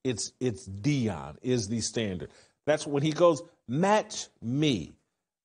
It's Deion is the standard. That's when he goes, match me,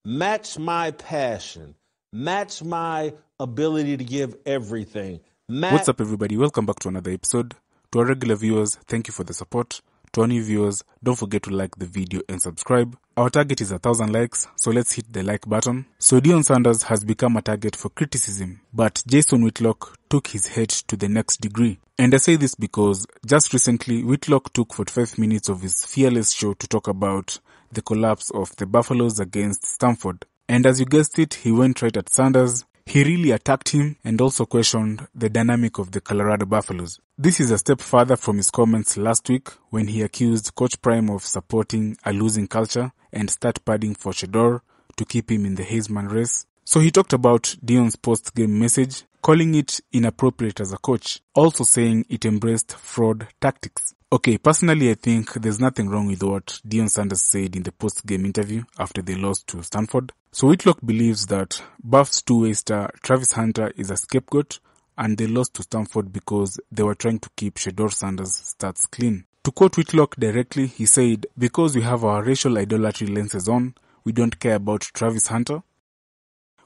match my passion, match my ability to give everything. What's up, everybody? Welcome back to another episode. To our regular viewers, thank you for the support. To our new viewers, don't forget to like the video and subscribe. Our target is 1,000 likes, so let's hit the like button. So Deion Sanders has become a target for criticism, but Jason Whitlock took his head to the next degree. And I say this because just recently, Whitlock took 45 minutes of his fearless show to talk about the collapse of the Buffaloes against Stanford. And as you guessed it, he went right at Sanders. He really attacked him and also questioned the dynamic of the Colorado Buffaloes. This is a step further from his comments last week when he accused Coach Prime of supporting a losing culture and start padding for Shedeur to keep him in the Heisman race. So he talked about Deion's post-game message, calling it inappropriate as a coach, also saying it embraced fraud tactics. Okay, personally I think there's nothing wrong with what Deion Sanders said in the post-game interview after they lost to Stanford. So Whitlock believes that Buffs two-way star Travis Hunter is a scapegoat and they lost to Stanford because they were trying to keep Shedeur Sanders' stats clean. To quote Whitlock directly, he said, "Because we have our racial idolatry lenses on, we don't care about Travis Hunter.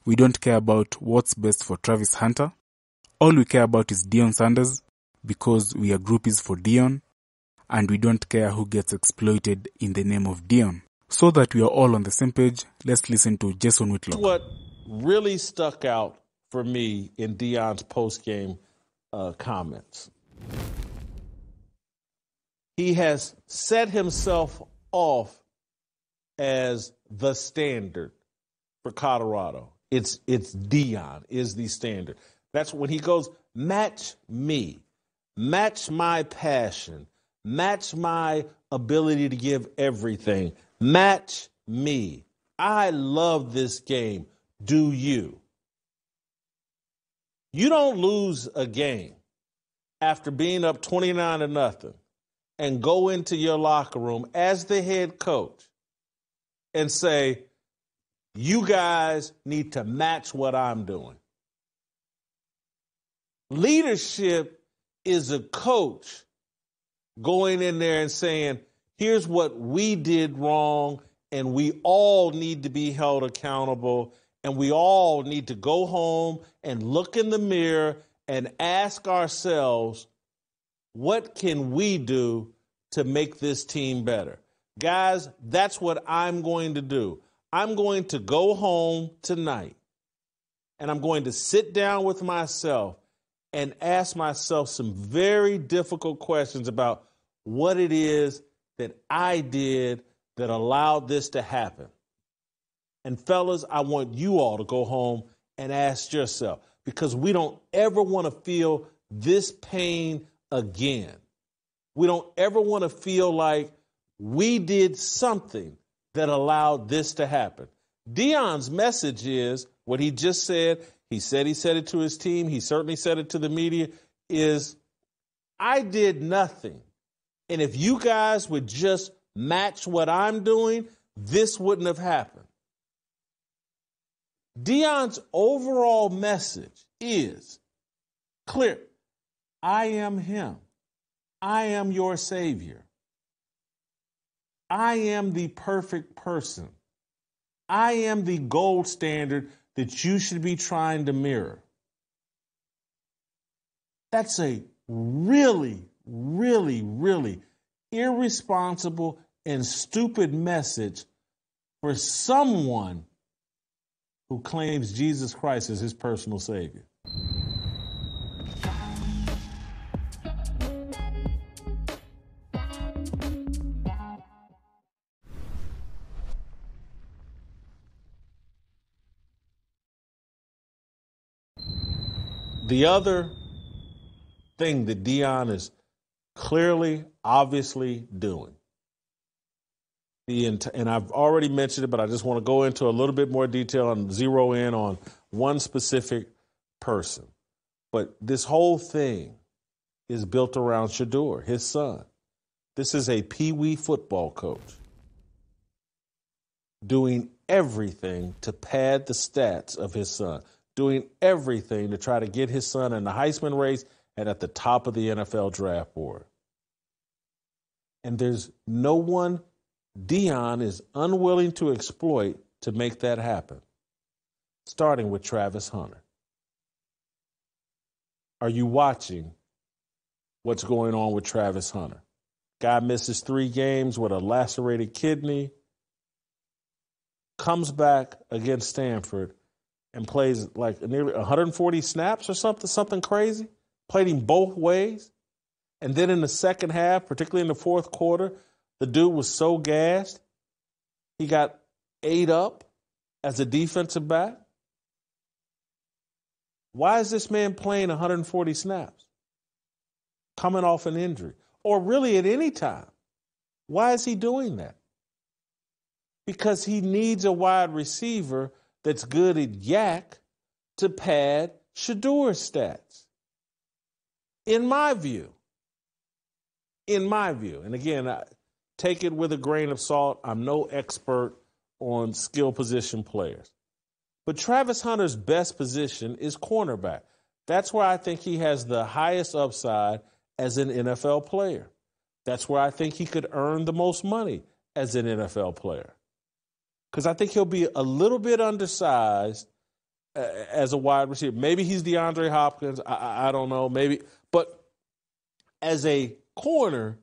We don't care about what's best for Travis Hunter. All we care about is Deion Sanders because we are groupies for Deion. And we don't care who gets exploited in the name of Deion." So that we are all on the same page, let's listen to Jason Whitlock. What really stuck out for me in Deion's post-game comments. He has set himself off as the standard for Colorado. It's Deion is the standard. That's when he goes, match me, match my passion, match my ability to give everything. Match me. I love this game. Do you? You don't lose a game after being up 29-0 and go into your locker room as the head coach and say, you guys need to match what I'm doing. Leadership is a coach going in there and saying, here's what we did wrong, and we all need to be held accountable, and we all need to go home and look in the mirror and ask ourselves, what can we do to make this team better? Guys, that's what I'm going to do. I'm going to go home tonight, and I'm going to sit down with myself and ask myself some very difficult questions about what it is that I did that allowed this to happen. And fellas, I want you all to go home and ask yourself, because we don't ever want to feel this pain again. We don't ever want to feel like we did something that allowed this to happen. Deion's message is what he just said. He said it to his team. He certainly said it to the media, is I did nothing. And if you guys would just match what I'm doing, this wouldn't have happened. Deion's overall message is clear. I am him. I am your savior. I am the perfect person. I am the gold standard that you should be trying to mirror. That's a really, really irresponsible and stupid message for someone who claims Jesus Christ as his personal savior. The other thing that Deion is clearly, obviously doing, and I've already mentioned it, but I just want to go into a little bit more detail and zero in on one specific person. But this whole thing is built around Shedeur, his son. This is a peewee football coach doing everything to pad the stats of his son, doing everything to try to get his son in the Heisman race and at the top of the NFL draft board. And there's no one Deion is unwilling to exploit to make that happen, starting with Travis Hunter. Are you watching what's going on with Travis Hunter? Guy misses 3 games with a lacerated kidney, comes back against Stanford and plays like nearly 140 snaps or something crazy, played him both ways. And then in the second half, particularly in the fourth quarter, the dude was so gassed, he got ate up as a defensive back. Why is this man playing 140 snaps, coming off an injury, or really at any time? Why is he doing that? Because he needs a wide receiver that's good at yak to pad Shadour's stats. In my view. And again, I take it with a grain of salt. I'm no expert on skill position players. But Travis Hunter's best position is cornerback. That's where I think he has the highest upside as an NFL player. That's where I think he could earn the most money as an NFL player. Because I think he'll be a little bit undersized as a wide receiver. Maybe he's DeAndre Hopkins. I don't know. Maybe. But as a corner,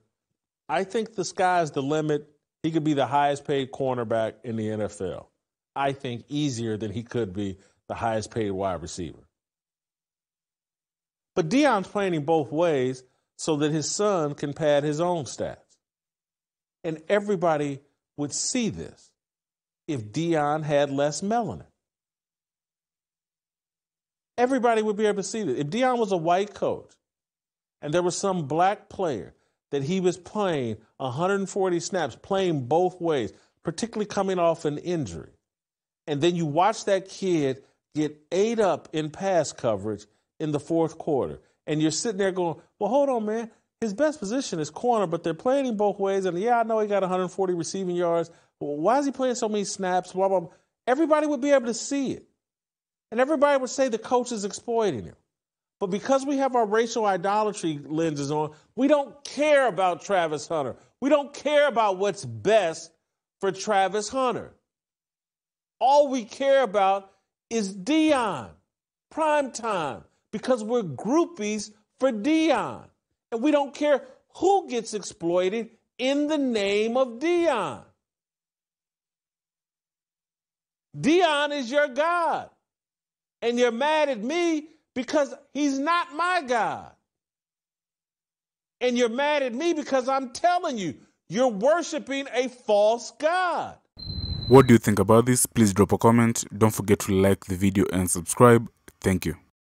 I think the sky's the limit. He could be the highest paid cornerback in the NFL. I think easier than he could be the highest paid wide receiver. But Deion's playing him both ways so that his son can pad his own stats. And everybody would see this if Deion had less melanin. Everybody would be able to see this. If Deion was a white coach and there was some black player that he was playing 140 snaps, playing both ways, particularly coming off an injury, and then you watch that kid get ate up in pass coverage in the fourth quarter, and you're sitting there going, well, hold on, man. His best position is corner, but they're playing him both ways, and yeah, I know he got 140 receiving yards. Well, why is he playing so many snaps? Blah, blah, blah. Everybody would be able to see it. And everybody would say the coach is exploiting him. But because we have our racial idolatry lenses on, we don't care about Travis Hunter. We don't care about what's best for Travis Hunter. All we care about is Deion, prime time, because we're groupies for Deion. And we don't care who gets exploited in the name of Deion. Deion is your God. And you're mad at me because he's not my God. And you're mad at me because I'm telling you, you're worshiping a false God. What do you think about this? Please drop a comment. Don't forget to like the video and subscribe. Thank you.